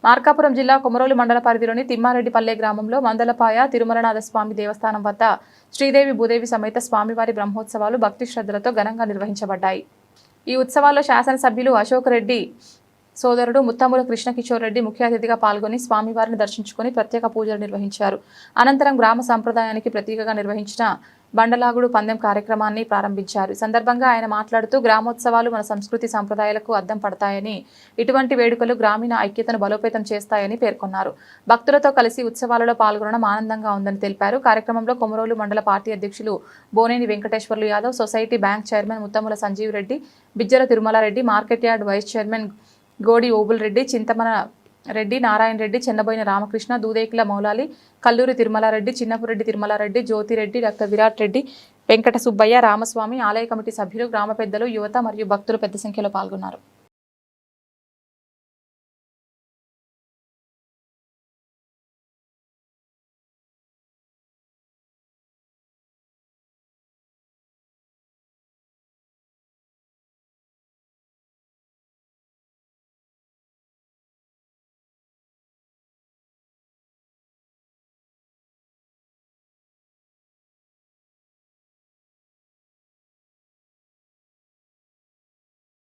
మార్కాపురం జిల్లా కొమరోలు మండల పరిధిలోని తిమ్మారెడ్డిపల్లె గ్రామంలో మందలపాయ తిరుమలనాథ స్వామి దేవస్థానం వద్ద శ్రీదేవి భూదేవి సమేత స్వామివారి బ్రహ్మోత్సవాలు భక్తి శ్రద్ధలతో ఘనంగా నిర్వహించబడ్డాయి. ఈ ఉత్సవాల్లో శాసనసభ్యులు అశోక్ రెడ్డి సోదరుడు ముత్తముల కృష్ణకిషోర్ రెడ్డి ముఖ్య అతిథిగా పాల్గొని స్వామివారిని దర్శించుకుని ప్రత్యేక పూజలు నిర్వహించారు. అనంతరం గ్రామ సంప్రదాయానికి ప్రతీకగా నిర్వహించిన బండలాగుడు పందెం కార్యక్రమాన్ని ప్రారంభించారు. ఈ సందర్భంగా ఆయన మాట్లాడుతూ గ్రామోత్సవాలు మన సంస్కృతి సంప్రదాయాలకు అద్దం పడతాయని, ఇటువంటి వేడుకలు గ్రామీణ ఐక్యతను బలోపేతం చేస్తాయని పేర్కొన్నారు. భక్తులతో కలిసి ఉత్సవాలలో పాల్గొనడం ఆనందంగా ఉందని తెలిపారు. కార్యక్రమంలో కొమరోలు మండల పార్టీ అధ్యక్షులు Boneni Venkateswarlu Yadav, society bank chairman Muttamula Sanjeev Reddy, Bijjala Tirumalareddy, market yard vice chairman Godi Obul Reddy, Chintamana Reddy, Narayana Reddy, Chennaboina Ramakrishna, Dudekula Moulali, Kalluri Tirumalareddy, Chinnapureddy Tirumalareddy, Jyothireddy, doctor Virat Reddy, Venkata Subbaiah, Ramaswamy, ఆలయ కమిటీ సభ్యులు, గ్రామ పెద్దలు, యువత మరియు భక్తులు పెద్ద సంఖ్యలో పాల్గొన్నారు.